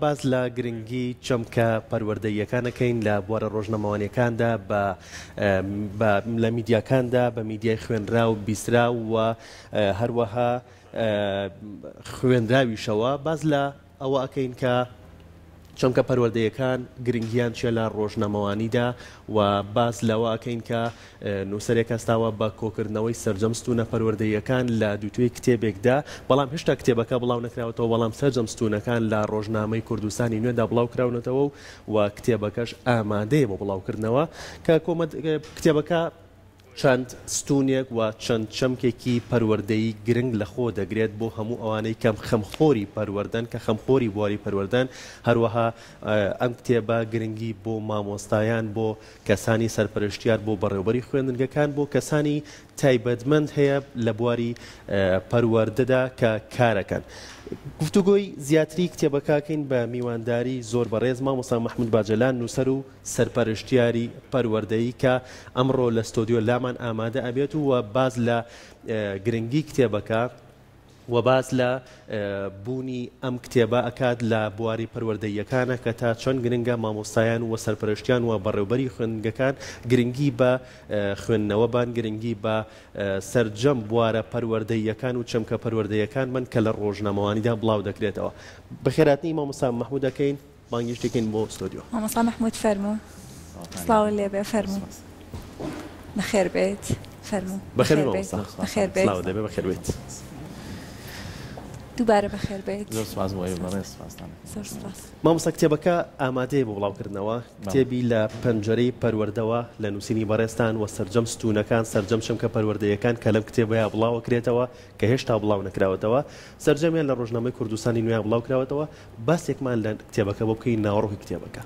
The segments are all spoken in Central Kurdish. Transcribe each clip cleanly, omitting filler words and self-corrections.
باز لە گرنگی چەمکە پەروەردەییەکانەکەین لە بوارە ڕۆژنامەوانیەکاندا لە میدیاکاندا بە میدیای خوێنرا و بیسرا و هەروەها خوێنراویشەوە باز لە ئەوە ئەکەین کە چەمکە پەروەردەیەکان گرنگیان چێ لە ڕۆژنامەوانیدا و باز لەوە ئەکەین کە نووسەرێک هەستاوە بە کۆکردنەوەی سەرجەمستونە پەروەردەییەکان لە دووتوێی کتێبێکدا بەڵام هێشتا کتێبەکە بڵاو نەکراوەتەوە بەڵام سەرجەمستونەکان لە ڕۆژنامەی کوردستانی نوێدا بڵاو کراونەتەوە و کتێبەکەش ئامادەیە بۆ بڵاوکردنەوە کە کتێبەکە چەند ستونێک و چەند چەمکێکی پەروەردەیی گرنگ لە خۆ دەگرێت بۆ هەموو ئەوانەی کەم خەمخۆری پەروەردەن کە خەمخۆری بواری پەروەردەن هەروەها ئەم کتێبە گرنگی بۆ مامۆستایان بۆ کەسانی سەرپەرشتیار بۆ بەڕێوەبەری خوێندنگەکان بۆ کەسانی تایبەتمەند هەیە لە بواری پەروەردەدا کە کارەکەن. گفتوگۆی زیاتری کتێبەکەکەین بە میوانداری زۆر بەڕێز مامۆستا محمود باجەلان نووسەر و سەرپەرشتیاری پەروەردەیی کە ئەمڕۆ لە ستۆدیۆ لامان ئامادە ئەبێت و باز لە گرنگی کتێبەکە و باز لە بوونی ئەم کتێبە ئەکات لە بواری پەروەردەییەکانە کە تا چەند گرنگە مامۆستایان و سەرپەرشتیان و بەڕێوەبەری خوێندنگەکان گرنگی بە خوێندنەوەبان گرنگی بە سەرجەم بوارە پەروەردەییەکان و چەمکە پەروەردەییەکان من کە لە ڕۆژنامەوانیدا بڵاو دەکرێتەوە. بەخێرهاتنی مامۆستا محمود دەکەین بانگیشتێکین بۆ ستۆدیۆ. مامۆستا محمود فەرموو. سڵاو لێبێ فەرموو. بەخێر بێت فەرموو. بەخێر مامۆستا. بەخێر بێت. سڵاو دەبێ بەخێر بێت. دووبارە بەخێر بێت. زۆر سپاس بۆ ئێوە سپاسان. زۆر سپاس. مامۆستا کتێبەکە ئامادەیە بۆ بڵاوکردنەوە کتێبی لە پەنجەرەی پەروەردەوە لە نووسینی بەڕێستان و سەرجەم ستونەکان سەرجەم چەمکە پەروەردەیەکان کە لەم کتێبەیە بڵاوکرێتەوە کە هێشتا بڵاو نەکراوەتەوە سەرجەمیان لە ڕۆژنامەی کوردستانی نوێیان بڵاوکراوەتەوە باسێکمان لە کتێبەکە بۆ بکەین ناوەڕۆکی کتێبەکە.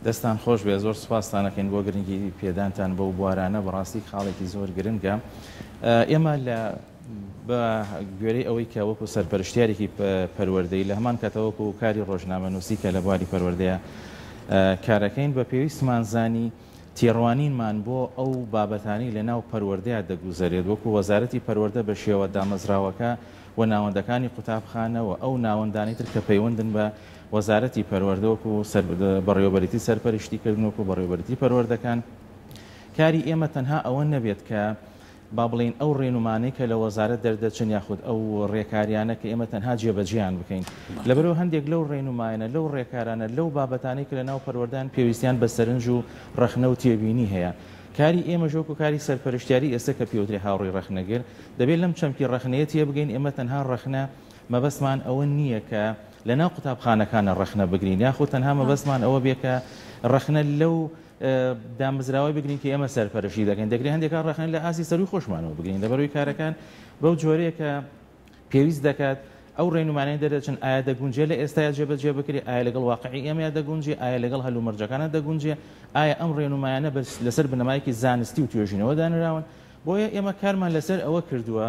دەستان خۆش بێ زۆر سوپاسانەکەین بۆ گرنگی پێدانتان بەو بوارانە بەڕاستی خاڵێکی زۆر گرنگە. ئێمە لە بە گوێرەی ئەوەی کە وەکو سەرپەرشتیارێکی پەروەردەی لە هەمان کاتەوەکو کاری ڕۆژنامەنووسی کە لە بواری پەروەردەیە کارەکەین بە پێویستمان زانی تێڕوانینمان بۆ ئەو بابەتانی لە ناو پەروەردەیە دەگوزارێت وەکو وەزارەتی پەروەردە بە شێوە دامەزراوەکە و ناوەندەکانی قوتابخانەوە ئەو ناوەندانی تر کە پەیوەندن بە وەزارەتی پەروەردە وەکو بەڕێوەبەریتی سەرپەرشتیکردن وەکو بەڕێوەبەریتی پەروەردەکان کاری ئێمە تەنها ئەوە نەبێت کە با بڵین ئەو ڕێنمانەی کە لە وەزارەت دەردەچن یاخود ئەو ڕێکاریانە کە ئێمە تەنها جێبەجیان بکەین لەبەرەوە هەندێک لەو ڕێنمایانە لەو ڕێکارانە لەو بابەتانەی کە لە ناو پەروەردان پێویستیان بە سەرنج و ڕەخنە و تێبینی هەیە. کاری ئێمە ژۆک و کاری سەرپەرشتیاری ئێستا کە پێوتری هاوڕێی ڕەخنەگەر دەبێت لەم چەمکی ڕەخنەیە تێ بگەین ئێمە تەنها ڕەخنە مەبەستمان ئەوە نییە کە لە ناو قوتابخانەکانە ڕەخنە بگرین یاخود تەنها مەبەستمان ئەوە بێ کە ڕەخنە لەو دامەزراوەی بگرین کە ئێمە سەرپەرشتی دەکەین دەگرێت هەندێکان ڕەخنە لە ئاسی سەروی خۆشمانەوە بگرین لەبەرەوەی کارەکان بەو جۆرەیە کە پێویست دەکات ئەو ڕێنمانەی دەرەچن ئایا دەگونجێ لە ئێستایا جێبەجێ بکرێت ئایا لەگەڵ واقعی ئێمە دەگونجێ ئایا لەگەڵ هەلومەرجەکانە دەگونجێ ئایا ئەم ڕێنمایانە لەسەر بنەمایەکی زانستی و توێژینەوە دانراون بۆیە ئێمە کارمان لەسەر ئەوە کردووە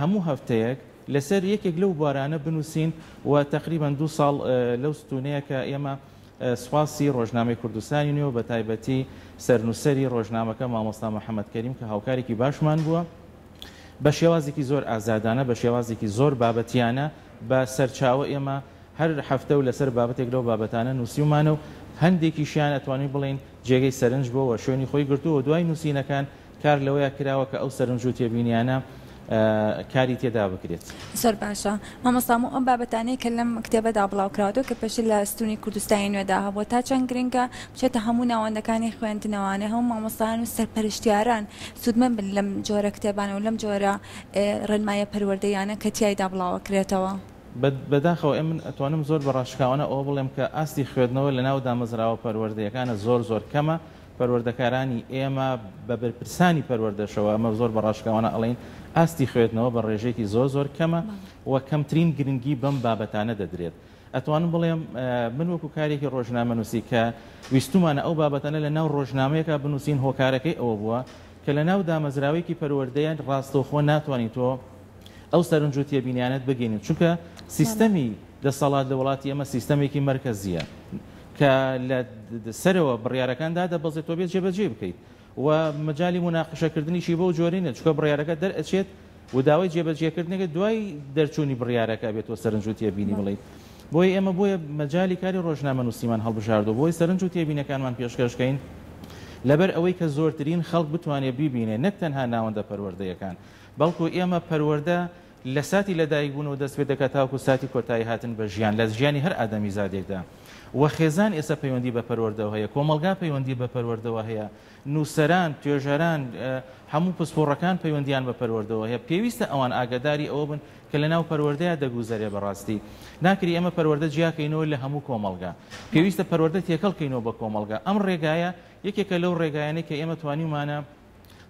هەموو هەفتەیەک لەسەر یەکێک لەو بوارانە بنووسین و تقریبا 2 ساڵ لەو ستونەیە کە ئێمە سواسی ڕۆژنامەی کوردستانی نوێ بە تایبەتی سەرنووسەری ڕۆژنامەکە مامۆستا محەممەد کەریم کە هاوکارێکی باشمان بووە بە شێوازێکی زۆر ئازادانە بە شێوازێکی زۆر بابەتیانە بە سەرچاوە ئێمە هەر هەفتە و لەسەر بابەتێک لەو بابەتانە نووسیمانە و هەندێکی شیان ئەتوانین بڵین جێگەی سەرنج بۆەوە شوێنی خۆی گرتووە دوای نووسینەکان کار لەوەیە کراوە کە ئەو سەرنج و تێبینیانە کاری تێدا بکرێت. زۆر باشە مامۆستا ئەم بابەتانەی کە لەم کتێبەدا بڵاوکراوەوە کە پێش لە ستونی کوردستانی نوێدا هەبووە تا چەند گرنگە بچێتە هەموو ناوەندەکانی خوێندنەوانە هەموو مامۆستایان و سەرپەرشتیاران سوودمەند بن لەم جۆرە کتێبانە و لەم جۆرە ڕێنمایە پەروەردەیانە کە تیایدا بڵاوەکرێتەوە. بەداخەوە ئێمە ئەتوانم زۆر بەڕاشکاوانە ئەوە بڵێم کە ئاستی خوێندنەوە لە ناو دامەزراوە پەروەردەیەکانە زۆر کەمە پەروەردەکارانی ئێمە بە بەرپرسانی پەروەردەشەوە ئەمە زۆر بەڕاشکاوانە ئەڵێن ئاستی خوێندنەوە بە ڕێژێکی زۆر کەمە و کەمترین گرنگی بەم بابەتانە دەدرێت. ئەتوانم بڵێم من وەکو کارێکی ڕۆژنامەنووسی کە ویستمانە ئەو بابەتانە لە ناو ڕۆژنامەیەکە بنووسین هۆکارەکەی ئەوە بووە کە لە ناو دامەزراوەیەکی پەروەردەیان ڕاستەوخۆ ناتوانین تۆ ئەو سەرنج و تێبینیانت بگەینن چونکە سیستەمی دەسەڵات لە وڵاتی ئەمە سیستەمێکی مرکزیە کە لە سەرەوە بڕیارەکاندا دەبەزێت تۆ بێت جێبەجێ بکەیت و مەجای مناقشەکردنیشی بۆ جۆرینە چکە بڕیارەکە دەرئەچێت و داوای جێبەجێکردنێکە دوای دەرچوونی بڕیارەکە بێتەوە سەرنج و تێبینی بڵێیت بۆی ئێمە بۆیە مەجای کاری ڕۆژنامە نووسیمان هەڵبژاردو بۆی سەرنج و تێبینەکانمان پێشکەشکەین لەبەر ئەوەی کە زۆرترین خەڵک بتوانێت بیبینێ نەک تەنها ناوەندە پەروەردەیەکان بەڵکو ئێمە پەروەردە لە ساتی لەدایکبوون و دەست پێ دەکات تاوکو ساتی کۆتایی هاتن بە ژیان لە ژیانی هەر ئادەمی زادێکدا و خێزان ئێستا پەیوەندی بە پەروەردەوە هەیە کۆمەلگا پەیوەندی بە پەروەردەوە هەیە نووسەران توێژەران هەموو پسپۆڕەکان پەیوەندیان بە پەروەردەوە هەیە پێویستە ئەوان ئاگاداری ئەوە بن کە لە ناو پەروەردەیە دەگوزارێ بەڕاستی ناکری ئەمە پەروەردە جیاکەینەوە لە هەموو کۆمەلگا پێویستە پەروەردە تێکەڵکەینەوە بە کۆمەلگا ئەم ڕێگایە یەکێکە لەو ڕێگایانەی کە ئێمە توانیمانە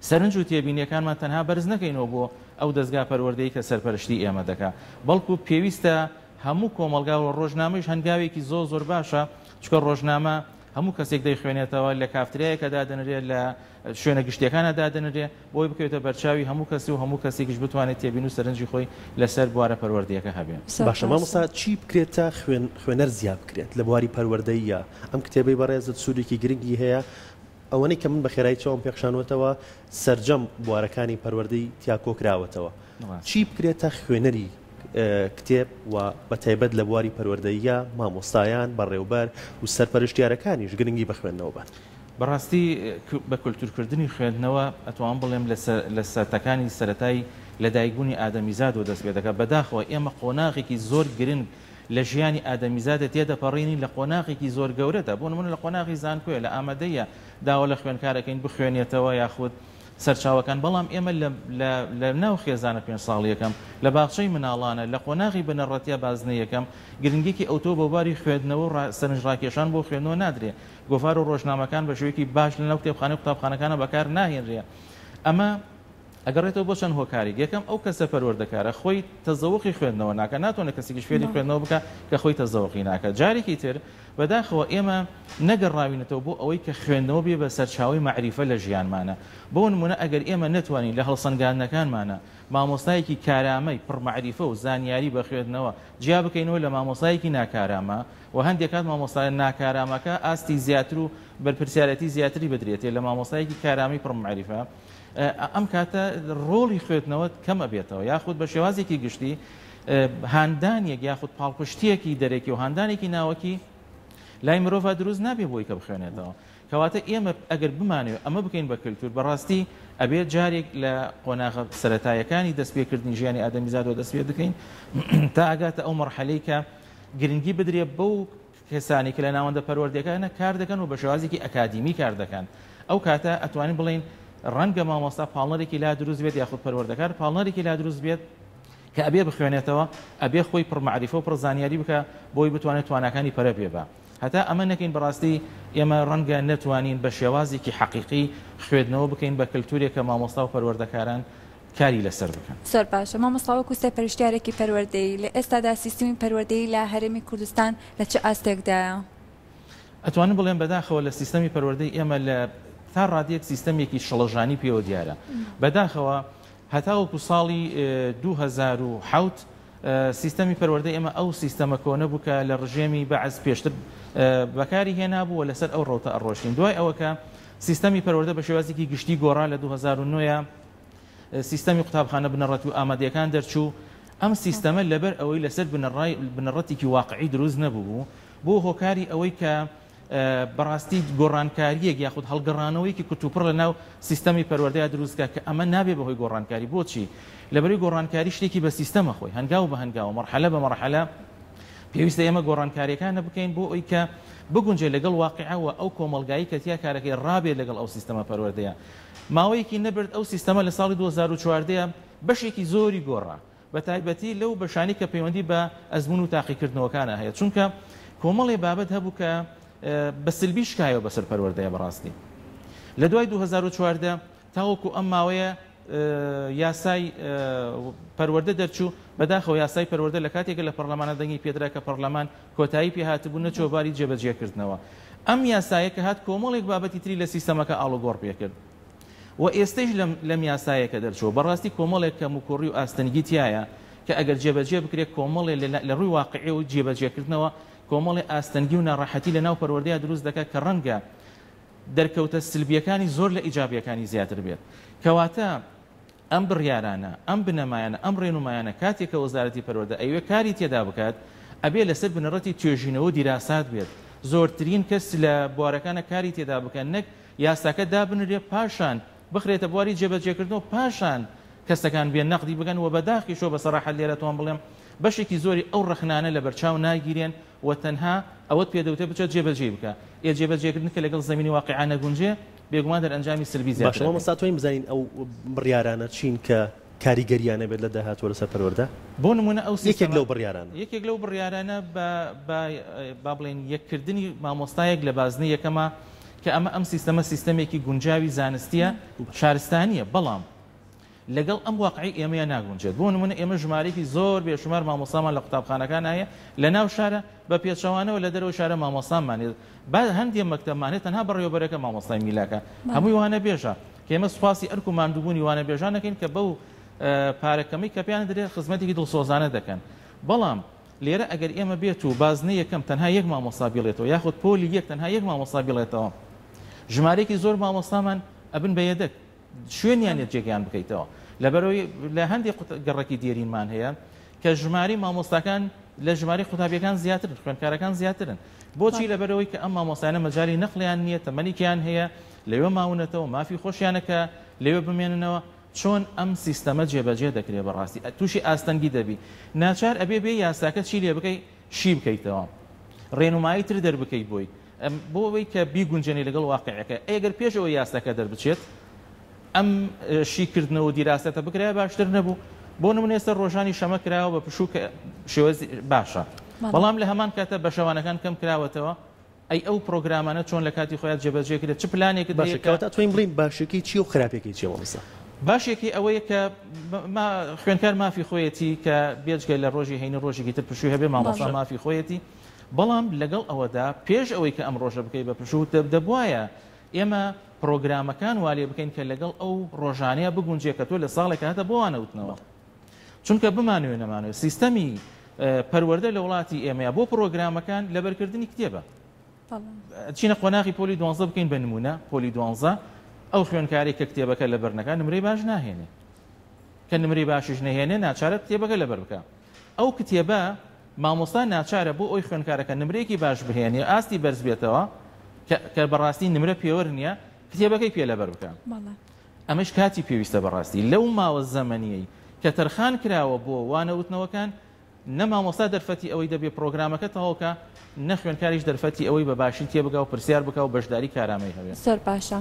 سەرنج و تێبینیەکانمان تەنها بەرز نەکەینەوە بۆ ئەو دەستگا پەروەردەیە کە سەرپەرشتی ئێمە دەکات بەڵکو پێویستە هەموو کۆمەلگا و ڕۆژنامەیش هەنگاوێکی زۆر باشە چکە ڕۆژنامە هەموو کەسێک دەیخوێنێتەوە لە کافترەیەکە دادەنرێت لە شوێنە گشتیەکانە دادەنرێت بۆی بکەوێتە بەرچاوی هەموو کەسی و هەموو کەسێکیش بتوانێت تێبین و سەرنجی خۆی لەسەر بوارە پەروەردەیەکە هەبێت. باشە مامۆستا چی بکرێت تا خوێنەر زیاد بکرێت لە بواری پەروەردەیە ئەم کتێبەی بەڕێزت سوودێکی گرنگی هەیە ئەوەنەی کە من بە خێرایی چاوم پێخشانوەتەوە سەرجەم بوارەکانی پەروەردەی تیا کۆکراوەتەوە چی بکرێت تا خوێنەری کتێب و بە تایبەت لە بواری پەروەردەیە مامۆستایان بەڕێوەبەر و سەرپەرشتیارەکانیش گرنگی بەخوێندنەوە بن بەڕاستی بە کولتورکردنی خوێندنەوە ئەتوان بڵێم لە سەرەتەکانی سەرەتایی لەدایکبوونی ئادەمیزاد و دەست پێ دەکات بەداخەوە ئێمە قۆناغێکی زۆر گرنگ لە ژیانی ئادەمیزادە تێدەپەڕێنی لە قۆناغێکی زۆر گەورەتە بۆ نمونە لە قۆناغی زانکۆیە لە ئامادەیە داوە لە خوێندکارەکەین بخوێنێتەوە یاخود سەرچاوەکان بەڵام ئێمە لە ناو خێزانە پێ ساڵیەکەم لە باخچەی مناڵانە لە قۆناغی بنەڕەتیا بازنەیەکەم گرنگێکی ئەوتۆ بە باری خوێندنەوە و سەرنجڕاکێشان بۆ خوێندنەوە نادرێ گۆڤار و ڕۆژنامەکان بە شێوەیەکی باش لە ناو کتێبخانە و قوتابخانەکانە بەکار ناهێنرێ ئەمە ئەگەڕێتەوە بۆ چەند هۆکاری یەکەم ئەو کەسە پەروەردەکارە خۆی تەزەوقی خوێندنەوە ناکە ناتوانێت کەسێکیش فێری خوێندنەوە بکە کە خۆی تەزەوقی ناکە جارێکی تر بەداخەوە ئێمە نەگەڕاوینەتەوە بۆ ئەوەی کە خوێندنەوە بێ بە سەرچاوی معریفە لە ژیانمانە بۆ نمونە ئەگەر ئێمە نەتوانین لە هەڵسەنگاندنەکانمانە مامۆستایەکی کارامەی پڕمەعریفە و زانیاری بە خوێندنەوە جیا بکەینەوە لە مامۆستایەکی ناکارامە و هەندێک کات مامۆستای ناکارامەکە ئاستی زیاتر و بەرپرسیارەتی زیاتری بدرێتێ لە مامۆستایەکی کارامی پڕمەعریفە ئەم کاتە ڕۆڵی خوێندنەوە کەم ئەبێتەوە یاخود بە شێوازێکی گشتی هاندانێک یاخود پاڵپشتیەکی دەرێکی و هاندانێکی ناوەکی لای مرۆڤ دروست نابێ بۆی کە بخوێنێتەوە کەواتە ئێمە ئەگەر بمانێت ئەمە بکەین بە کللتور بەڕاستی ئەبێت جارێک لە قۆناغە سەرەتایەکانی دەستپێکردنی ژیانی ئادەمیزادەوە دەست پێ دەکەین تا ئاگاتە ئەو مەرحەلەی کە گرنگی بدرێت بەو کەسانی کە لە ناوەندە پەروەردەکانە کار دەکەن و بە شێوازێکی ئەکادیمی کار دەکەن ئەو کاتە ئەتوانین بڵین ڕەنگە مامۆستا پاڵنەرێکی لا دروست بێت یاخود پەروەردەکار پاڵنەرێکی لا دروست بێت کە ئەبێ بخوێنێتەوە ئەبێ خۆی پڕمەعریفە و پڕزانیاری بکە بۆی بتوانێت توانەکانی پەرە پێ بە هەتا ئەمە نەکەین بەڕاستی ئێمە ڕەنگە نەتوانین بە شێوازێکی حەقیقی خوێندنەوە بکەین بە کللتورێک کە مامۆستا و پەروەردەکاران کاری لەسەر بکەن زۆر باشە مامۆستاوەکو سەرپەرشتیارێکی پەروەردەی لە ئێستادا سیستمی پەروەردەی لە هەرێمی کوردستان لە چه ئاستێکدایە ئەتوانم بڵێن بەداخەوە لە سیستەمی پەروەردەی ئێمە لە تا ڕادیەک سیستەمێکی شەڵەژانی پێوە دیارە بەداخەوە هەتاوەکو ساڵی 2007 سیستەمی پەروەردەی ئێمە ئەو سیستەمە کۆنە بوو کە لە ڕژێمی بەعز پێشتر بەکاری هێنابووە لەسەر ئەو ڕۆتە ئەڕۆشتین دوای ئەوەکە سیستەمی پەروەردە بە شێوازێکی گشتی گۆڕا لە 2009 سیستەمی قوتابخانە بنەڕەتی و ئامادەیەکان دەرچوو ئەم سیستەمە لەبەر ئەوەی لەسەر بنەڕەتێکی واقعی دروست نەبوو بۆ هۆکاری ئەوەی کە بەڕاستی گۆڕانکاریەک یاخود هەڵگەڕانەوەیکی کورتوپڕ لە ناو سیستەمی پەروەردەیە دروستکە کە ئەمە نابێ بەهۆی گۆڕانکاری بۆچی لەبەرەوەی گۆڕانکاری شتێکی بە سیستەمە خۆی هەنگاو بە هەنگاوە مەرحەلە بە مەرحەلە پێویستە ئێمە گۆڕانکاریەکانە بکەین بۆ ئەوی کە بگونجێ لەگەڵ واقعەوە ئەو کۆمەلگایی کە تیا کارەکەی ڕابێت لەگەڵ ئەو سیستەمە پەروەردەیە ماوەیەکی نەبرد ئەو سیستەمە لە ساڵی 2014 بەشێکی زۆری گۆڕا بە تایبەتی لەو بەشانی کە پەیوەندی بە ئەزمون و تاقیکردنەوەکانە هەیە چونکە کۆمەڵێ بابەت هەبوو کە بە سلبی شکایەوە بەسەر پەروەردەیە بەڕاستی لە دوای 2014 تاوەکو ئەم ماوەیە یاسای پەروەردە دەرچوو بەداخەوە یاسای پەروەردە لە کاتێکە لە پەرلەمانە دەنگی پێدرا کە پەرلەمان کۆتایی پێ هاتبوو نەچۆ باری جێبەجێکردنەوە ئەم یاسایە کە هات کۆمەڵێک بابەتی تری لە سیستەمەکە ئاڵوگۆڕ پێکرد و ئێستەش لەم یاسایەکە دەرچوو بەڕاستی کۆمەڵێک کە موکوڕی و ئاستەنگی تایە کە ئەگەر جێبەجێ بکرێت کۆمەڵێ لە ڕووی واقعی و جێبەجێکردنەوە کۆمەڵی ئاستەنگی و ناڕەحەتی لە ناو پەروەردەیە دروست دەکات کە ڕەنگە دەرکەوتە سلبیەکانی زۆر لە ئیجابیەکانی زیاتر بێت کەواتە ئەم بڕیارانە ئەم بنەمایانە ئەم ڕێنمایانە کاتێکە وەزارەتی پەروەردە ئەوێ کاری تێدا بکات ئەبێ لەسەر بنەڕەتی توێژینەوە دیراسات بێت زۆرترین کەس لە بوارەکانە کاری تێدا بکەن نەک یاساکە دابنرێ پاشان بخرێتە بواری جێبەجێکردنەوە پاشان کەسەکان بێن نەقدی بگەن و بەداخیشۆ بە سەراحەت لێرە توان بڵێم بەشێکی زۆری ئەو ڕخنانە لە بەرچاو ناگیرێن و تەنها ئەوەت پێدەوتێ بچێت جێبەجێ بکە جێبەجێکردن کە لەگەڵ زەمینی واقعانە گونجێ بێگومان دەرئەنجامی سلبی زیاتر باشە مامۆستا توانین بزانین ئەو بڕیارانە چین کە کاریگەریانە بێت لە داهاتوە لەسەر پەروەردە بۆ نمونە ئەو یەکێک لەو بڕیارانە یەکێک لەو بڕیارانە با بڵێن یەککردنی مامۆستایەک لە بازنەی یەکەمە کە ئەمە ئەم سیستەمێکی گونجاوی زانستیە شارستانیە بەڵام لەگەڵ ئەم واقعی ئێمەیە ناگونجێت بۆ نمونە ئێمە ژمارەی زۆر بێشمار مامۆستامان لە قوتابخانەکان هەیە لە ناو شارە بە پێچەوانەوە لە دەرەوە شارە مامۆستامانێت با هەندێک مەکتەبمانێت تەنها بەڕێوەبەرەکە مامۆستای میلاکە هەمووی وانە بێژە کە ئێمە سوپاسی ئەرک و ماندووبوونی وانە بێژانەکەین کە بەو پارەکەمی کە پێیان دەرێت خزمەتێکی دڵسۆزانە دەکەن بەڵام لێرە ئەگەر ئێمە بێت و بازنەی یەکەم تەنها یەک مامۆستا بڵێتەوە یاخود پۆلی یەک تەنها یەک مامۆستا بڵێتەوە ژمارەیەکی زۆر مامۆستامان ئەبن بە یەدەک شوێنیانێت جێگیان بکەیتەوە لەبەرەوەی لە هەندێک گەڕێکی دیێرینمان هەیە کە ژماری مامۆستاکان لە ژماری قوتابیەکان زیاترن خوێندکارەکان زیاترن بۆچی لەبەرەوەی کە ئەم مامۆستایانە مەجای نەقلیان نییە تەمەنیکیان هەیە لەوێ ماونەتەوە مافی خۆشیانەکە لەوێ بمێننەوە چۆن ئەم سیستەمە جێبەجێ دەکرێت بەڕاستی تووشی ئاستەنگی دەبی ناچار ئەبێ بێ یاساکە چی لێ بکەی شی بکەیتەوە ڕێنمایی تر دەربکەیت بۆی بۆ ئەوەی کە بیگونجێنی لەگەڵ واقعەکە ئەگەر پێشەوە یاساکە دەربچێت ئەم شیکردنەوە دیراسەتە بکرێ باشتر نەبوو بۆ نمونە ئێستا ڕۆژانی شەمە کراوە بە پشوو شێوەز باشە بەڵام لە هەمان کاتە بەشەوانەکان کەم کراوەتەوە ئەی ئەو پرۆگرامانە چۆن لە کاتی خۆیان جێبەجێ کرێت چ پلانێک باشەکەواتە توانین بڵین باشەکەی چی و خراپێکی چی مامۆستا باشێکی ئەوەیە کە خوێنکار مافی خۆیەتی کە بێجگە لە ڕۆژی هەینە ڕۆژێکی تر پشووی هەبێ مامۆستا مافی خۆیەتی بەڵام لەگەڵ ئەوەدا پێش ئەوەی کە ئەم ڕۆژە بکەی بە پشوو دەبوایە ئێمە پرۆگرامەکان والێ بکەین کە لەگەڵ ئەو ڕۆژانەیە بگونجێ کە تۆ لە ساڵێک هاتە بۆوانەوتنەوە چونکە بمانوێ نەمانوێت سیستەمی پەروەردە لە وڵاتی ئێمەیە بۆ پرۆگرامەکان لەبەرکردنی کتێبە چینە قۆناغی پۆلی 12 بکەین بە نمونە پۆلی 12 ئەو خوێنکاری کە کتێبەکە لە بەرنەکان نمرەی باش ناهێنێ کە نمرەی باشیش نەهێنێ ناچارە کتێبەکە لەبەر بکە ئەو کتێبە مامۆستا ناچارە بۆ ئەوی خوێنکارەکە نمرەیەکی باش بهێنێ ئاستی بەرز بێتەوە کە بەڕاستی نمرە پێوە نییە کتێبەکەی پێ لەبەر بکە ئەمەش کاتی پێویستە بەڕاستی لەو ماوە زەمەنیەی کە تەرخان کراوە بۆ وانەوتنەوەکان نە مامۆستا دەرفەتی ئەوەی دەبێ پرۆگرامەکە تەواوکە نە خوێنکاریش دەرفەتی ئەوەی بە باشی تێبگا و پرسیار بکە و بەشداری کارامەی هەبێت زۆر باشە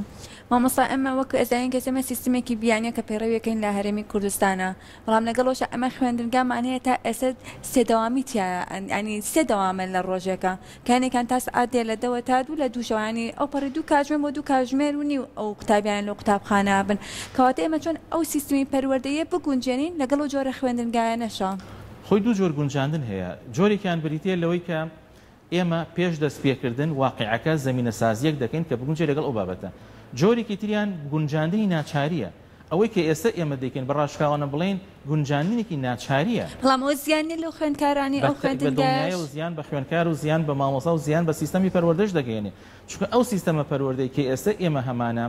مامۆستا ئەمە وەکو ئەزانین کە ئێمە سیستمێکی بیانیە کە پەیڕەویەکەین لە هەرێمی کوردستانە بەڵام لەگەڵەوەش ئەمە خوێندنگامان هەیە تا ئێستا سێدەوامی تایە ینی سێ دەوامە لە ڕۆژێکە کانێکان تا سعات دێ لە دەوە تا دوو لە دووشەوانی ئەو پەڕی دوو کاتژمێر بۆ دوو کاتژمێر و نیو ئەو قوتابیان لە قوتابخانە بن کەواتە ئێمە چۆن ئەو سیستمی پەروەردەیە بگونجێنین لەگەڵ ئەو جۆرە خوێندنگایانەشە خۆی دوو جۆر گونجاندن هەیە جۆرێکیان بریتە لەوەی کە ئێمە پێش دەست پێکردن واقعەکە زمینە سازیەک دەکەین کە بگونجێ لەگەڵ ئەو بابەتە جۆرێکی تریان گونجاندنی ناچاریە ئەوەی کە ئێستا ئێمە دەکەین بە ڕاشکاوانە بڵێن گونجاندنێکی ناچاریە بەڵام ئەوە زیانی لەو خوێندکارانی ئەو خوێندنگایە و زیان بە خوێنکار و زیان بە مامۆستا و زیان بە سیستەمی پەروەردەش دەگەێنێ چونکە ئەو سیستەمە پەروەردەی کە ئێستا ئێمە هەمانە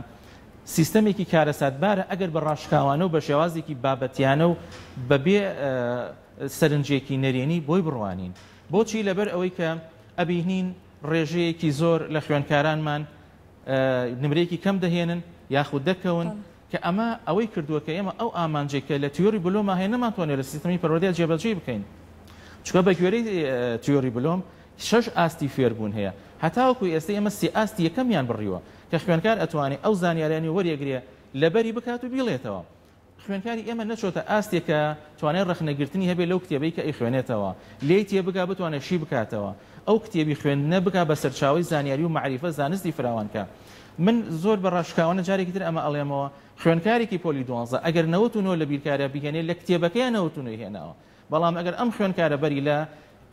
سیستەمێکی کارەساتبارە ئەگەر بە ڕاشکاوانە و بە شێوازێکی بابەتیانە و بەبێ سەرنجێکی نەرێنی بۆی بڕوانین بۆچی لەبەر ئەوەی کە ئەبینین ڕێژەیەکی زۆر لە خوێنکارانمان نمرەیەکی کەم دەهێنن یاخود دەکەون کە ئەمە ئەوەی کردووە کە ئێمە ئەو ئامانجێکە لە تیۆری بلۆمە هەیە نەماتوانێت لە سیستەمی پەروەردەیە جێبەجێ بکەین چونکە بە گوێرەی تیۆری بلۆم 6 ئاستی فێربوون هەیە هەتاوەکو ئێستا ئێمە 3 ئاستی یەکەمیان بڕیوە کە خوێنکار ئەتوانێت ئەو زانیاریانی وەریەگرێ لەبەری بکات و بیڵێتەوە خوێنکاری ئێمە نەچۆتە ئاستێکە توانێت ڕخنەگرتنی هەبێت لەو کتێبەی کە ئەی خوێنێتەوە لێی تێبگا بتوانێت شی بکاتەوە ئەو کتێبی خوێندنە بکا بە سەرچاوی زانیاری و معریفە زانستی فراوانکە من زۆر بە ڕاشکاوانە جارێکی تر ئەمە ئەڵێمەوە خوێنکارێکی پۆلی 12 ئەگەر 99 لە بیرکارە بگەنێت لە کتێبەکەیان 99 هێناوە بەڵام ئەگەر ئەم خوێنکارە بەری لە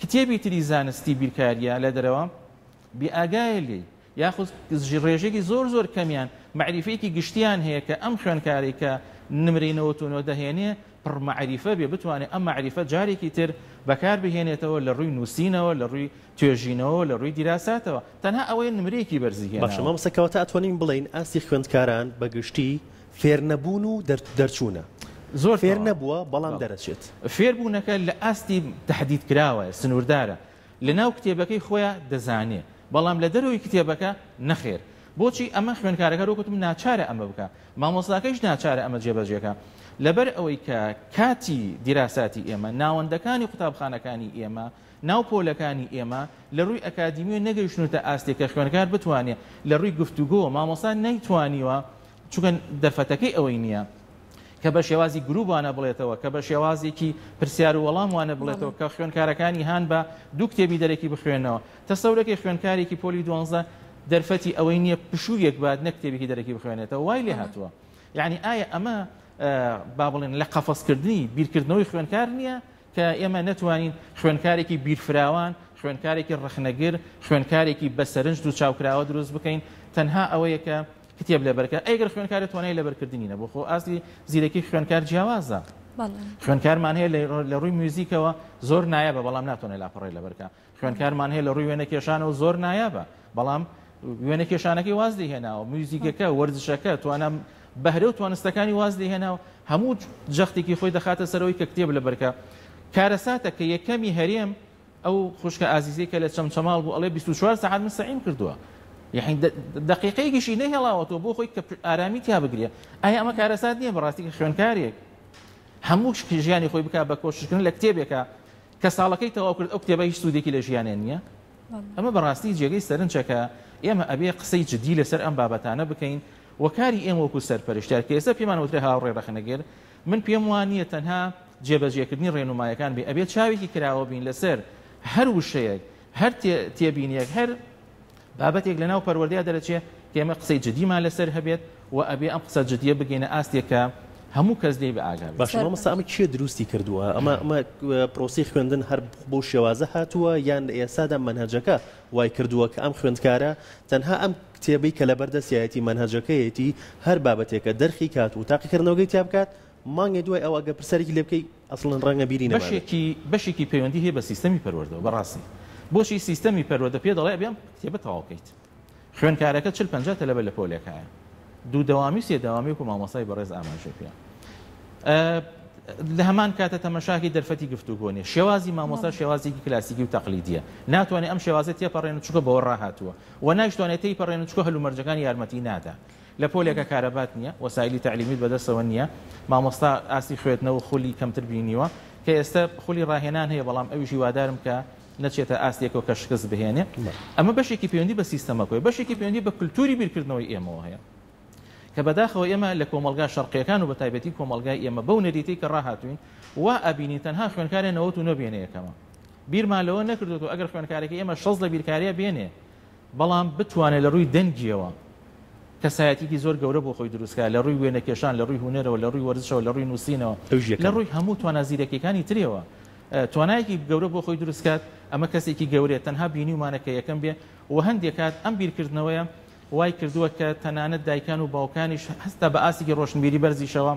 کتێبی تری زانستی بیرکاریە لە دەرەوە بێئاگایە لێ یاخود ڕێژێکی زۆر کەمیان معریفەیەکی گشتیان هەیە کە ئەم خوێنکاری کە نمرەی 99 دەهێنێ پڕمەعریفە بێ بتوانێت ئەم معریفە جارێکی تر بەکار بهێنێتەوە لە ڕووی نووسینەوە لە ڕووی توێژینەوە لە ڕووی دیراساتەوە تەنها ئەوەیە نمرەیەکی بەرزی باشە مامۆستاکەواتە ئەتوانین بڵین ئاستی خوێندکاران بەگشتی فێرنەبوون و دەرچوونە زۆر فێر نەبووە بەڵام دەرەچێت فێربوونەکە لە ئاستی تهدید کراوە سنووردارە لە ناو کتێبەکەی خۆیان دەزانێ بەڵام لە دەرەوەی کتێبەکە نەخێر بۆچی ئەمە خوێنکارەکە ڕۆکتم ناچارە ئەمە بکە مامۆستاکەش ناچارە ئەمە جێبەجێکە لەبەر ئەوەی کە کاتی دیراساتی ئێمە ناوەندەکانی قوتابخانەکانی ئێمە ناو پۆلەکانی ئێمە لە ڕووی ئەکادیمی نەگەیشتنوتە ئاستێک کە خوێنکار بتوانێت لە ڕووی گفتوگۆ مامۆستا نەیتوانیوە چونکە دەرفەتەکەی ئەوەی نییە کە بە شێوازی گروپوانە بڵێتەوە کە بە شێوازێکی پرسیار و وەڵام وانە بڵێتەوە کە خوێنکارەکانی هان بە دوو کتێبی دەرەکی بخوێنەوە تەسەورەکەی خوێنکارێکی پۆلی 12 دەرفەتی ئەوەی نییە پشوویەک بات نە کتێبێکی دەرەکی بخوێنێتەوە وای لێ هاتووە یعنی ئایا ئەمە با بڵێن لە قەفەسکردنی بیرکردنەوەی خوێنکار نییە کە ئێمە نەتوانین خوێنکارێکی بیرفراوان خوێنکارێکی ڕخنەگر خوێنکارێکی بەسەرنج و چاوکراوە دروست بکەین تەنها ئەوەیە کە کتێب لەبەرکە ئەگەر خوێنکارە توانای لەبەرکردنی نەبوو خۆ ئاستی زیرەکی خوێنکار جیاوازە خوێنکارمان هەیە لە ڕووی میوزیکەوە زۆر نایابە بەڵام ناتوانێت لاپەڕێ لەبەرکە خوێنکارمان هەیە لە ڕووی وێنە کێشانەوە زۆر نایابە بەڵام وێنە کێشانەکەی واز دەهێناوە میوزیکەکە وەرزشەکە توانە بەهرە و توانستەکانی واز دەهێناوە هەموو جەختێکی خۆی دەخاتە سەرەوەی کە کتێب لەبەرکە کارەساتە کە یەکەمی هەرێم ئەو خوشکە ئازیزەی کە لە چەمچەماڵ بوو ئەڵێ 24 ساعت مستەعین کردووە یعنی دقیقەیەکیشی نەهێڵاوەتەوە بۆ خۆی کە ئارامی تیا بگرێ ئایا ئەمە کارەسات نییە بەڕاستی خوێنکارێک هەموو ژیانی خۆی بکات بە کۆشتکردن لە کتێبێکە کە ساڵەکەی تەواو کرد ئەو کتێبە هیچ سوودێکی لە ژیانێ نییە ئەمە بەڕاستی جێگەی سەرنجەکە ئێمە ئەبێ قسەی جدی لەسەر ئەم بابەتانە بکەین وەکاری ئێمە وەکو سەرپەرشتیار کە ئێستا پێمان وترێ هاوڕێ ڕەخنەگەر من پێم وانە تەنها جێبەجێکردنی ڕێنمایەکان بێ ئەبێت چاوێکی کراوە بین لەسەر هەر وشەیەک هەر تێبینیەک هەر بابەتێک لەناو پەروەردەیە دەرەچێت کە ئێمە قسەی جدیمان لەسەر هەبێت و ئەبێ ئەم قسە جدیە بگەینە ئاستێکە هەموو کەس دەی بە ئاگا باش مامۆستا ئەمە کێ دروستی کردووە ئەمە پرۆسی خوێندن هەر بۆ شێوازە هاتووە یان ئێسادا مەنهەجەکە وای کردووە کە ئەم خوێندکارە تەنها ئەم کتێبەی کە لە بەردەستایەتی مەنهەجەکەیەتی هەر بابەتێکە دەرخی کات و تاقیکردنەوەی تیا بکات مانگی دوای ئەو ئەگە پرسەرێکی لێ بکەی ئەسڵەن ڕەنگە بیری نەبێت بەشێکی پەیوەندی هەیە بە سیستەمی پەروەردەوە بەڕاستی بۆشی سیستەمی پەروەردە پێ دەڵێ بێم کتێبە تەواو بکەیت خوێنکارەکە 40-50 تەلەبە لە پۆلێکایە دوو دەوامی سێ دەوامی و مامۆستای بەڕێز ئاماژە پێ لە هەمان کاتە تەمەشاکی دەرفەتی گفتوگۆنێ شێوازی مامۆستا شێوازێکی کلاسیکی و تەقلیدیە ناتوانێت ئەم شێوازێت تێپەڕێن چووکە بەوە ڕاهاتووە و نایشتوانێت تێپەڕێن چووکە هەلومەرجەکانی یارمەتی نادا لە پۆلێکە کارەبات نییە وەسایلی تعلیمیت بەدەستەوە نییە مامۆستا ئاستی خوێتنەوە خولی کەمتر بینیوە کە ئێستا خولی ڕاهێنان هەیە بەڵام ئەویشی وادارم کە نەچێتە ئاستێکەوە کە شکست بهێنێ ئەمە بەشێکی پەیوەندی بە سیستەمەکەی بەشێکی پەیوەندی بە کولتوری بیرکردنەوەی ئێمەوە هەیە کە بەداخەوە ئێمە لە کۆمەلگا شەرقیەکان و بە تایبەتی کۆمەلگای ئێمە بەو نەریتی کە ڕاهاتوین وا ئەبینی تەنها خوێنکارێنەوە و نەبێنێ یەکەمە بیرمان لەوە نەکردوەوە ئەگەر خوێنکارێکی ئێمە 6 لە بیرکاریە بێنێ بەڵام بتوانێت لە ڕووی دەنگیەوە کەسایەتێکی زۆر گەورە بۆ خۆی دروستکە لە ڕووی وێنەکێشان لە ڕووی هونەرەوە لە ڕووی وەرزشەوە لە ڕووی نووسینەوە لە ڕووی هەموو توانازیرەکەەکانی ترەوە توانایەکی گەورە بۆ خۆی دروستکات ئەمە کەسێکی گەورێت تەنها بینیومانەکە یەکەم بێ و هەندێک کات ئەم بیرکردنەوەیە وای کردووە کە تەنانەت دایکان و باوکانیش هەستا بە ئاسێکی ڕۆشنبیری بەرزیشەوە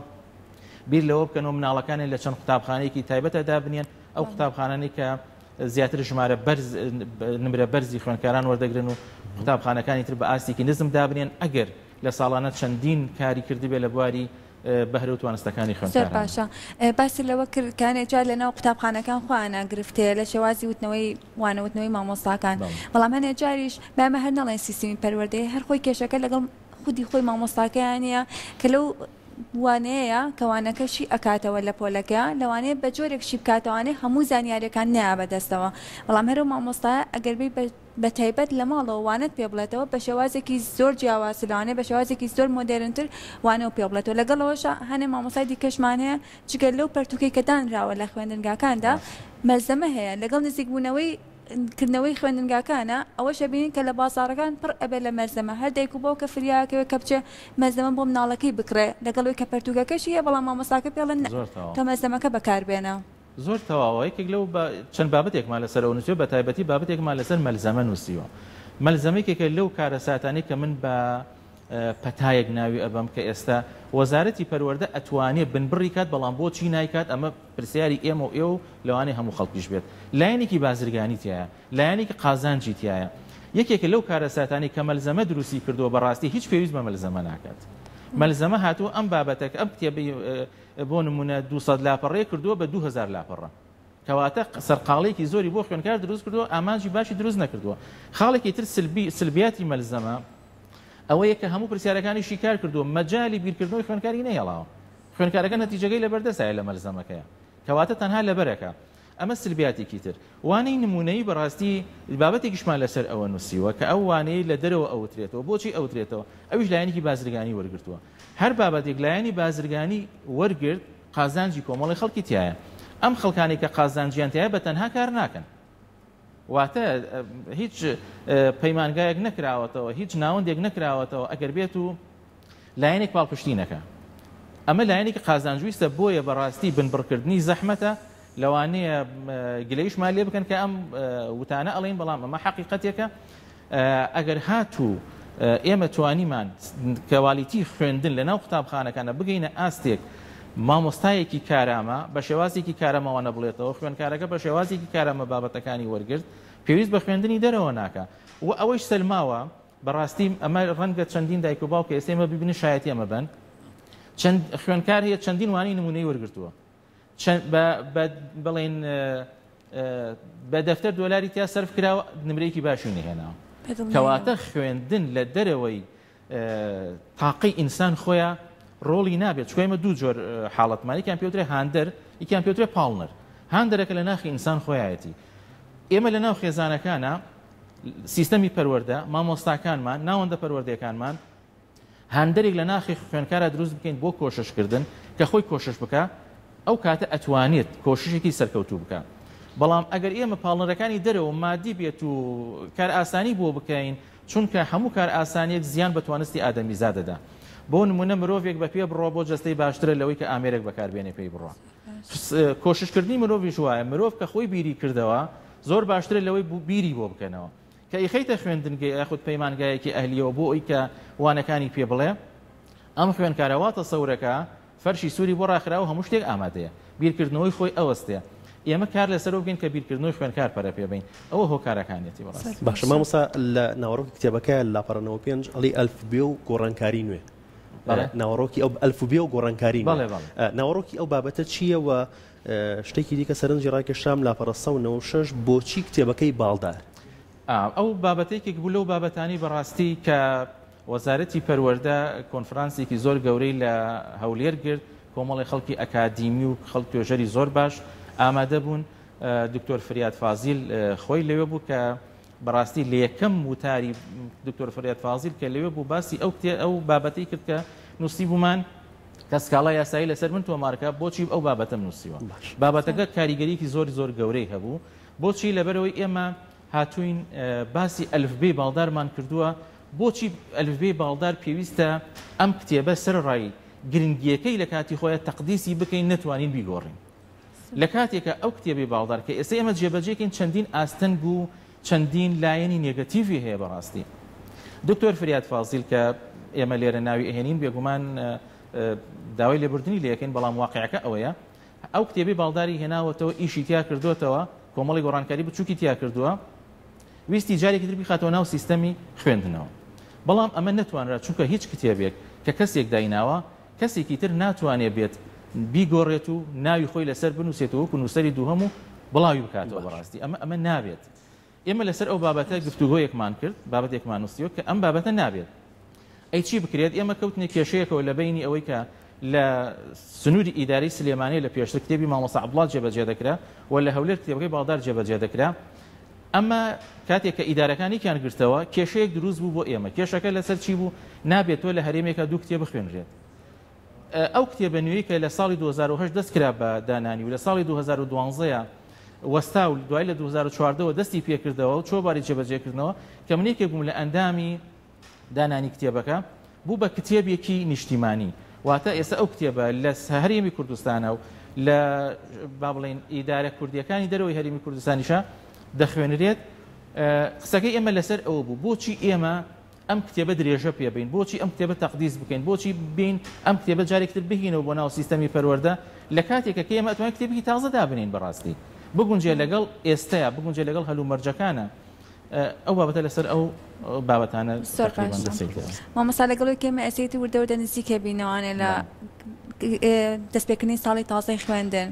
بیر لەوە بکەنەوە مناڵەکانی لە چەند قوتابخانەیەکی تایبەتە دابنێن ئەو قوتابخانانەی کە زیاتر ژمارە نمرە بەرزی خوێنکاران وەردەگرن و قوتابخانەکانی تر بە ئاستێکی نزم دابنێن ئەگەر لە ساڵانە چەندین کاری کردی بێ لە بواری بەهرە و توانستەکانی خوێنکاران باشە باسی لەوە کرد کانێجار لەناو قوتابخانەکان خۆیانە گرفتەیە لە شێوازی وتنەوەی وانەوتنەوەی مامۆستاکان بەڵام هەنێ جاریش بەمە هەر نەڵێن سیستمی پەروەردەیە هەر خۆی کێشەکە لەگەڵ خودی خۆی مامۆستاکەیانە کە لەو وانەیە کەوانەکەشی ئەکاتەوە لە پۆلەکە لەوانەیە بە جۆرێکشی بکاتەوانێ هەموو زانیاریەکان نیا بەدەستەوە بەڵام هەرو مامۆستایە ئەگەربی بە تایبەت لە ماڵەوە وانت پێ بڵێتەوە بە شێوازێکی زۆر جیاوازلانێ بە شێوازێکی زۆر مۆدێرنتر وانە و پێ بڵێتەوە لەگەڵەوەش هەنێ مامۆستای دیکەشمان هەیە جگەر لەو پەرتوکەی کە دانراوە لە خوێندنگاکاندا مەلزەمە هەیە لەگەڵ نزیکبوونەوەی کردنەوەی خوێندنگاکانە ئەوە شەبین کە لە بازاڕەکان پڕ ئەبێ لە مەرزەمە هەر دایک و باو کە فریاکەوە کە بچێ مەزەمە بۆ مناڵەکەی بکرێ لەگەڵەوەی کە پەرتوگەکەشیە بەڵام مامۆستاکە پێڵێن کە مەزەمەکە بەکاربێنە زۆر تەواوە یەکێک لەو چەند بابەتێکمان لەسەر ئەو نووسیوە بە تایبەتی بابەتێکمان لەسەر مەلزەمە نووسیوە مەلزەمێکێکە لەو کارە ساتانەی کە من بە پەتایەک ناوی ئەبەم کە ئێستا وەزارەتی پەروەردە ئەتوانێت بنبڕی کات بەڵام بۆچی نایکات ئەمە پرسیاری ئێمە و ئێوە لەوانەیە هەموو خەڵکیش بێت لایەنێکی بازرگانی تایە لایەنێکی قازانجی تایە یەکێکە لەو کارە ساتانی کە مەلزەمە دروستی کردووە بەڕاستی هیچ پێویست بە مەلزەمە ناکات مەلزەمە هاتووە ئەم بابەتەکە ئەم کتێبەی بۆ نمونە 200 لاپەڕێ کردووە بە 2000 لاپەڕە کەواتە سەرقاڵێکی زۆری بۆ خوێنکار دروست کردووە ئامانجی باشی دروست نەکردووە. خاڵێکی تر سلبیاتی مەلزەمە ئەوەیە کە هەموو پرسیارەکانی شیکار کردووە مەجای بیرکردنەوەی خوێنکاری نەهێڵاوە. خوێنکارەکە نەتیجەگەی لەبەردەسایە لە مەلزەمەکەیە کەواتە تەنها لەبەرەکە. ئەمە سلبیاتێکی تر. وانەی نمونەی بەڕاستی بابەتێکیشمان لەسەر ئەوە نووسیوە کە ئەو وانەی لە دەرەوە ئەوترێتەوە. بۆچی ئەوترێتەوە؟ ئەویش لایەنێکی بازرگانی وەرگرتووە. هەر بابەتێک لایەنی بازرگانی وەرگرت قازانجی کۆمەڵی خەڵکی تایە. ئەم خەڵکانی کە قازانجیان تایە بە تەنها کار ناکەن. واتە هیچ پەیمانگایەک نەکراوەتەوە، هیچ ناوەندێک نەکراوەتەوە ئەگەر بێت و لایەنێک پاڵپشتینەکە. ئەمە لایەنێکی قازانجویستە بۆیە بەڕاستی بنبڕکردنی زەحمەتە لەوانەیە گلەیشمان لێ بکەن کە ئەم وتانە ئەڵێن بەڵام ئەمە حەقیقەتێکە. ئەگەر هاتوو ئێمە توانیمان کەوالیتی خوێندن لە ناو قوتابخانەکانە بگەینە ئاستێک مامۆستایەکی کارامە بە شێوازێکی کارەمەوانە بڵێتەوە خوێنکارەکە بە شێوازێکی کارەمە بابەتەکانی وەرگرت پێویست بە خوێندنی دەرەوە ناکە و ئەوەش سەلماوە بەڕاستی ئەمە ڕەنگە چەندین دایک و باوکە ئێستا ئێمە ببینن شایەتی ئەمە بن چەند خوێنکار هەیە چەندین وانەی نمونەی وەرگرتووە بڵێن بە دەفتەر دۆلاری تیا سەرف کراوە نمرەیەکی باشی نهێناوە کەواتە خوێندن لە دەرەوەی تاقی ئینسان خۆیان ڕۆڵی نابێت چکە ئێمە دوو جۆر حاڵەتمانی یەکیان پێوترێ هاندەر یەکیان پێوترێ پاڵنەر. هاندەرەکە لە ناخی ئینسان خۆیایەتی. ئێمە لە ناو خێزانەکانە سیستەمی پەروەردە مامۆستاکانمان ناوەندە پەروەردەکانمان هاندەرێک لە ناخی خوێنکارە دروست بکەین بۆ کۆششکردن کە خۆی کۆشش بکە ئەو کاتە ئەتوانێت کۆششێکی سەرکەوتوو بکە. بەڵام ئەگەر ئێمە پاڵنەرەکانی دەرەوە مادی بێت و کار ئاسانی بۆ بکەین چونکە هەموو کار ئاسانیەک زیان بە توانستی ئادەمیزاد دەدا. بۆ نمونە مرۆڤێک بە پێ بڕۆ بۆ جەستەی باشترە لەوەی کە ئامێرێک بەکاربێنێ پێی بڕۆ. کۆششکردنی مرۆڤیش وایە مرۆڤ کە خۆی بیری کردەوە زۆر باشترە لەوەی بیری بۆ بکەنەوە کە ئیخەیتە خوێندنگەی یاخود پەیمانگایەکی ئەهلیەوە بۆ ئەوی کە وانەکانی پێ بڵێ ئەم خوێنکارەواتە سەورەکە فەرشی سووری بۆ ڕاخراوە هەموو شتێک ئامادەیە بیرکردنەوەی خۆی ئەوەستەیە. ئێمە کار لەسەرەوە بگەین کە بیرکردنەوەی خوێنکار پەرە پێ بین ئەوە هۆکارەکانێتی بەڕاستی. باشە مامۆستا لە ناوەڕۆکی کتێبەکە لاپەڕەنەوە 5 ئەڵی ئەلفبێ و گۆڕانکاری نوێ ناوەڕۆکی ئەو ئەلفبێ و گۆڕانکاری ناوەڕۆکی ئەو بابەتە چییە و شتێکی دیکە سەرنجی ڕاکێشام لاپەڕە 196 بۆچی کتێبەکەی باڵدار؟ ئەو بابەتێکێک بوو لەو بابەتانی بەڕاستی کە وەزارەتی پەروەردە کۆنفرانسێکی زۆر گەورەی لە هەولێر گرت کۆمەڵی خەڵکی ئەکادیمی و خەڵک توێژەری زۆر باش ئامادە بوون. دکتۆر فریاد فازیل خۆی لەوێ بوو کە بەڕاستی لە یەکەم وتاری دکتۆر فریاد فازیل کە لەوێ بوو باسی ئەو بابەتەی کرد کە نووسی بوومان کە سکاڵای یاسایی لەسەر من تۆمارکە بۆچی ئەو بابەتەم نووسیوە. بابەتەکە کاریگەریکی زۆر گەورەی هەبوو بۆچی لەبەرەوەی ئێمە هاتوین باسی ئەلفبێ باڵدارمان کردووە بۆچی ئەلفبێ باڵدار پێویستە ئەم کتێبە سەرڕای گرنگیەکەی لە کاتی خۆیان تەقدیسی بکەین نەتوانین بیگۆڕین لە کاتێکە ئەو کتێبی باڵدار کە ئێستا ئێمە جێبەجێکین چەندین ئاستەنگ و چەندین لایەنی نێگەتیڤی هەیە بەڕاستی. دکتۆر فریاد فازیل کە ئێمە لێرە ناوی ئەهێنین بێگومان داوای لێبوردنی لەکەین بەڵام واقعەکە ئەوەیە ئەو کتێبی باڵداری هێناوەتەوە ئیشی تیا کردوتەوە کۆمەڵی گۆڕانکاری بچووکی تیا کردووە ویستی جارێکی تر بخاتەوە ناو سیستەمی خوێندنەوە. بەڵام ئەمە نەتوانرا چونکە هیچ کتێبێک کە کەسێک دایناوە کەسێکی تر ناتوانێت بێت بیگۆڕێت و ناوی خۆی لەسەر بنووسێتەوە و نووسەری دووهەم و بڵاوی بکاتەوە بەڕاستی ئەمە نابێت. ئێمە لەسەر ئەو بابەتە گفتوگۆیەکمان کرد بابەتێکمان نووسیوە کە ئەم بابەتە نابێت ئەی چی بکرێت ئێمە کەوتنێ کێشەیەکەوە لە بینی ئەوەی کە لە سنووری ئیداری سلێمانی لە پێشتر کتێبی مامۆستا عەبدوڵڵا جێبەجێ دەکرا و لە هەولێر کتێبەکەی باڵدار جێبەجێ دەکرا. ئەمە کاتێک کە ئیدارەکانیان گرتەوە کێشەیەک دروست بوو بۆ ئێمە کێشەکە لەسەر چی بوو نابێت تۆ لە هەرێمێکە دوو کتێب بخوێنرێت. ئەو کتێبە نوێی کە لە ساڵی 2008 دەست کرا بە دانانی و لە ساڵی 2012 وەستا و دوای لە 2014 دەستی پێکردەوە و چۆباری جێبەجێکردنەوە کە منێکێک بووم لە ئەندامی دانانی کتێبەکە بوو بە کتێبێکی نیشتیمانی واتە ئێستا ئەو کتێبە لە هەرێمی کوردستانە و لە با بڵێن ئیدارە کوردیەکانی دەرەوەی هەرێمی کوردستانیشە دەخوێنرێت. قسەکەی ئێمە لەسەر ئەوە بوو بۆچی ئێمە ئەم کتێبە درێژە پێبین بۆچی ئەم کتێبە تەقدیس بکەین بۆچی بین ئەم کتێبە جارێکتر بهینەوە بۆ ناو سیستەمی پەروەردە لە کاتێکە کە ئێمە ئەتوانین کتێبێکی تازە دابنین بەڕاستی بگونجێ لەگەڵ ئێستەیە بگونجێ لەگەڵ هەلومەرجەکانە ئەو بابەتە لەسەر ئەو بابەتانە مامۆستا لەگەڵ کێمە ئەسێتی وردەوردە نزیکە بینەوانێ لە دەستپێکردنی ساڵی تازای خوێندن.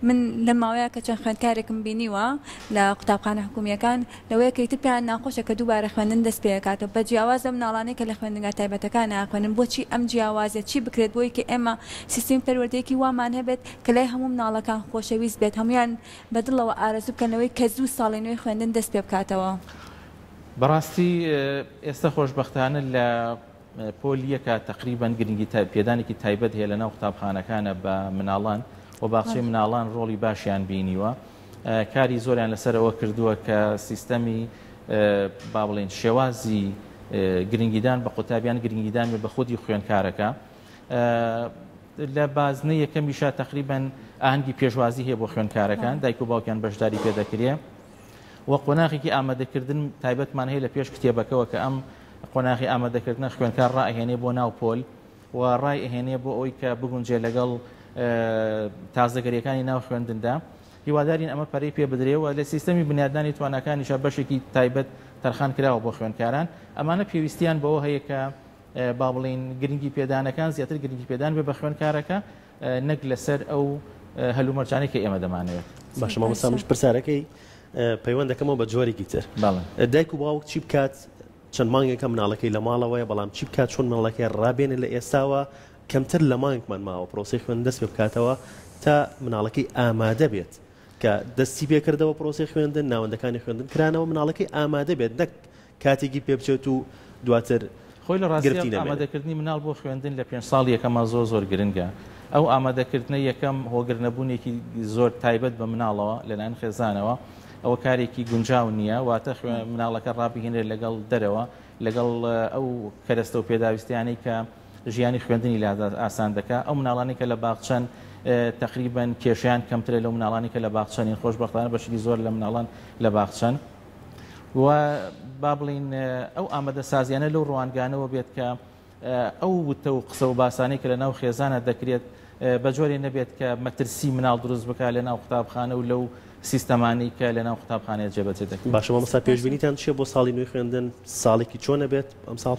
من لە ماوەیە کە چەند خوێندکارێکم بینیوە لە قوتابخانە حکوومیەکان لەوەیە کە ئیتر پێیان ناخۆشە کە دووبارە خوێندن دەست پێ دەکاتەوە بە جیاواز ئەم ناڵانەی کە لە خوێندنگا تایبەتەکان ناخوێنن. بۆچی ئەم جیاوازە چی بکرێت بۆی کە ئێمە سیستم پەروەردەیەکی وامان هەبێت کە لای هەموو مناڵەکان خۆشەویست بێت، هەمویان بەدڵەوە ئارەزوو بکەنەوەی کە زوو ساڵی نوێی خوێندن دەست پێ بکاتەوە. بەڕاستی ئێستا خۆشبەختانە لە پۆلیەکە تقریبان گرنگی پێدانێکی تایبەت هەیە لەناو قوتابخانەکانە بە مناڵان و باخچەی مناڵان ڕۆڵی باشیان بینیوە. کاری زۆریان لەسەرەوە کردووە کە سیستەمی با بڵێن شێوازی گرنگیدان بە قوتابیان گرنگیدان بە خودی خوێندکارەکە. لە بازنە یەکەمیشە تقریبان ئاهەنگی پێشوازی هەیە بۆ خوێندکارەکان، دایک و باوکیان بەشداری پێدەکرێ و قۆناغێکی ئامادەکردن تایبەتمان هەیە لە پێش کتێبەکەەوە کە ئەم قۆناغی ئامادەکردنە خوێندکار ڕائهێنێ بۆ ناو پۆل و ڕای ئەهێنێ بۆ ئەوی کە بگونجێ لەگەڵ تازەگەریەکانی ناو خوێندندا. هیوادارین ئەمە پەرەی پێ بدرێەوە لە سیستەمی بنیادانی توانەکانیشە بەشێکی تایبەت تەرخان کراوە بۆ خوێندکاران. ئەمانە پێویستیان بەوە هەیە کە با بڵین گرنگی پێدانەکان زیاتر گرنگی پێدان بێ بە خوێندکارەکە نەک لەسەر ئەو هەلومەرجانەی کە ئێمە دەمانەوێت. باشە مامۆستا پرسیارەکەی پەیوەند دەکەمەوە بە جۆرێکی تر. دایک و باوک چی بکات چەند مانگێکە مناڵەکەی لە ماڵەوەیە، بەڵام چی بکات چۆن مناڵەکەی ڕابێنێ لە ئێستاوە کەمتر لە مانگمان ماوە پرۆسی خوێندن دەست پێ بکاتەوە تا مناڵەکەی ئامادە بێت کە دەستی پێکردەوە پرۆسی خوێندن، ناوەندەکانی خوێندن کرانەوە مناڵەکەی ئامادە بێت، نەک کاتێکی پێ بچێت و دواتر خۆی لە ڕاستی ئامادەکردنی مناڵ بۆ خوێندن لە 5 ساڵ یەکەمە زۆر گرنگە. ئەو ئامادەکردنە یەکەم هۆگرنەبوونێکی زۆر تایبەت بە مناڵەوە لەلایەن خێزانەوە، ئەوە کارێکی گونجاو نییە، واتە مناڵەکە ڕابهێنێت لەگەڵ دەرەوە لەگەڵ ئەو کەرەستە و پێداویستیانەی کە ژیانی خوێندنی لا ئاسان دەکا. ئەو مناڵانی کە لە باغچەن تقریبان کێشیان کەمترە لەو مناڵانی کە لە باغچەنین، خۆشبەختانە بەشی زۆر لە مناڵان لە باغچەن و با بڵین ئەو ئامادە سازیانە لەو ڕوانگانەوە بێت کە ئەو وتە و قسە و باسانەی کە لە ناو خێزانە دەکرێت بە جۆرێ نەبێت کە مەترسی مناڵ دروست بکات لە ناو قوتابخانە و لەو سیستەمانی کە لە ناو قوتابخانەیە جێبەجێ دەکرێت. باشە مامۆستا پێشبینیتان چییە بۆ ساڵی نوێی خوێندن؟ ساڵێکی چۆنە بێت ئەم ساڵ؟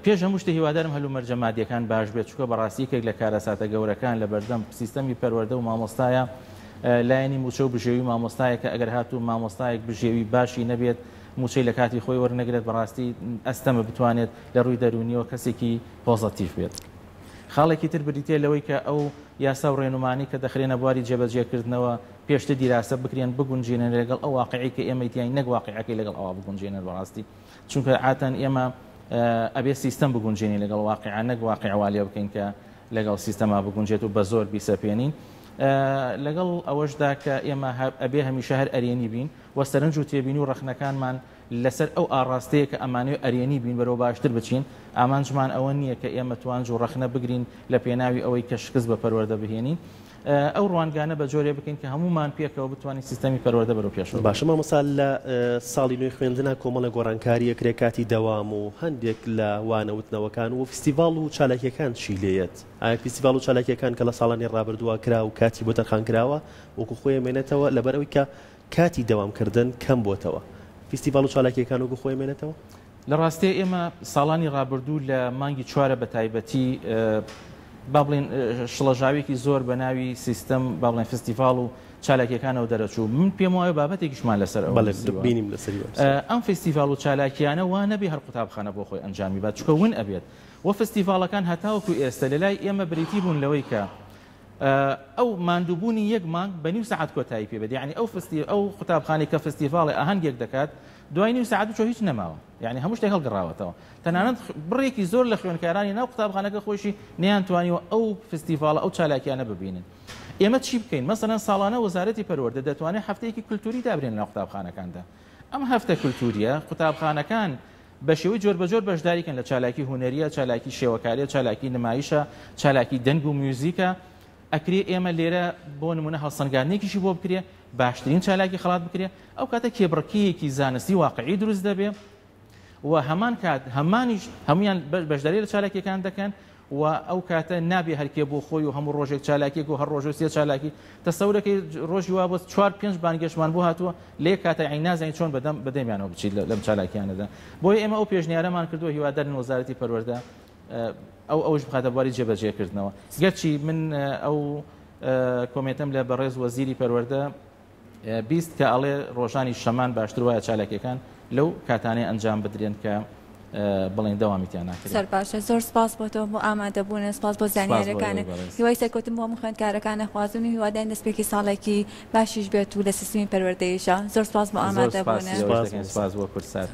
پێش هەموو شتێ هیوادارم هەلومەرجە مادیەکان باش بێت، چونکە بەڕاستی یەکێک لە کارەساتە گەورەکان لە بەردەم سیستەمی پەروەردە و مامۆستایە لایەنی موچە و بژێوی مامۆستایە کە ئەگەر هاتوو مامۆستایەک بژێوی باشی نەبێت موچەی لە کاتی خۆی وەرنەگرێت بەڕاستی ئەستەمە بتوانێت لە ڕووی دەرونیەوە کەسێکی پۆزتیف بێت. خاڵێکی تر بریتێ لەوەی کە ئەو یاسا و ڕێنمانی کە دەخرێنە بواری جێبەجێکردنەوە پێشتر دیراسە بکرێن بگونجێنن لەگەڵ ئەو واقعی کە ئێمە تیان نەک واقعەکەی لەگەڵ ئەوە بگونجێنن بەڕاستی، چونکە عاتەن ئێمە ئەبێ سیستەم بگونجێنی لەگەڵ واقعە نەک واقعوالێ بکەین کە لەگەڵ سیستەما بگونجێت و بە زۆر بیسەپێنین. لەگەڵ ئەوەشدا کە ئێمە ئەبێ هەمیشە هەر ئەرێنی بین و سەرنج و تێبین و ڕەخنەکانمان لەسەر ئەو ئاڕاستەیە کە ئەمانوێ ئەرێنی بین بەرەوە باشتر بچین. ئامانجمان ئەوە نییە کە ئێمە توانج و ڕەخنە بگرین لە پێناوی ئەوەی کە شکست بە پەروەردە بهێنین. ئەو ڕوانگانە بە جۆرێ بکەین کە هەمومان پێکەوە بتوانین سیستەمی پەروەردە بەرەو پێشەوە. باشە مامۆستا لە ساڵی نوێی خوێندنە کۆمەڵە گۆڕانکاری ئەکرێ کاتی دەوام و هەندێک لە وانەوتنەوەکان و فستیڤاڵ و چالاکیەکان چی لێیەت؟ ئایا فستیڤاڵ و چالاکیەکان کە لە ساڵانی ڕابردووە کرا و کاتی بۆ تەرخان کراوە وەکو خۆی مێنێتەوە لەبەرەوەی کە کاتی دەوامکردن کەم بۆتەوە، فستیڤاڵ و چالاکیەکان وەکو خۆی مێنێتەوە؟ لە ڕاستی ئێمە ساڵانی ڕابردوو لە مانگی 4 بە تایبەتی با بڵێن شڵەژاوێکی زۆر بە ناوی سیستەم با بڵێن فستیڤاڵ و چالاکیەکانەوە دەرەچوو. من پێم وایە بابەتێکیشمان لەسەر بینیم لەسەری ئەم فستیڤاڵ و چالاکیانە وا نەبێ هەر قوتابخانە بۆ خۆی ئەنجامی بات، چونکە ون ئەبێت و فستیڤاڵەکان هەتاوەکو ئێستا لە لای ئێمە بریتی بوون لەوەی کە ئەو ماندووبوونی یەک مانگ بە نیو سەعات کۆتایی پێ بێت. یعنی ئەو قوتابخانەی کە فستیڤاڵی ئاهەنگێک دەکات دوای نیو سەعات چۆ هیچ نەماوە، یعنی هەموو شتێک هەڵگەڕاوەتەوە. تەنانەت بڕێکی زۆر لە خوێندکارانی ناو قوتابخانەکە خۆشی نەیانتوانیوە ئەو فستیڤاڵە ئەو چالاکیانە ببینن. ئێمە چی بکەین؟ مەسەڵەن ساڵانە وەزارەتی پەروەردە دەتوانێت هەفتەیەکی کولتوری دابرێن لە قوتابخانەکاندا. ئەم هەفتە کولتوریە قوتابخانەکان بە شێوەی جۆر بە جۆر بەشداریکەن لە چالاکی هونەریە، چالاکی شێوەکاریە، چالاکی نمایشە، چالاکی دەنگ و میوزیکە. ئەکرێ ئێمە لێرە بۆ نمونە هەڵسەنگاندنێکیشی بۆ بکرێ، باشترین چالاکی خەڵات بکرێ، ئەو کاتە کێبڕکەیەکی زانستی واقعی دروست دەبێ و هەمان کات هەمانیش هەمویان بەشداری لە چالاکیەکان دەکەن و ئەو کاتە نابێ هەرکێ بۆ خۆی و هەموو ڕۆژێک چالاکێک و هەر ڕۆژ سێ چالاکی تەسەورەکەی ڕۆژی وا بۆ 4-5 بانگێشمان بۆ هاتووە لێ کاتە عینازین چۆن بەدەمیانەوە بچیت لەم چالاکیانەدا. بۆیە ئێمە ئەو پێشنیارەمان کردووە هیوادارن وەزارەتی پەروەردە ئەوش بخاتە بواری جێبەجێکردنەوە گەرچی من ئەو کۆمێتەم لە بەڕێز وەزیری پەروەردە بیست کە ئەڵێ ڕۆژانی شەمان باشتر وایە چالاکیەکان لەو کاتانەی ئەنجام بدرێن کە بڵێن دەوامیتیان ناکرێت. سەر باشە زۆر سپاس بۆ تۆ بۆ ئامادەبوون سپاس بۆ زانیاریەکانە هیوای سەرکەوتن بۆ هەموو خوێندکارەکانە خوازون و هیوادارین دەستپێکی ساڵێکی باشیش بێت و لە سیستمی پەروەردەیشە زۆر سپاس بۆ ئامادەبوونە. سپاس بۆ کورسات.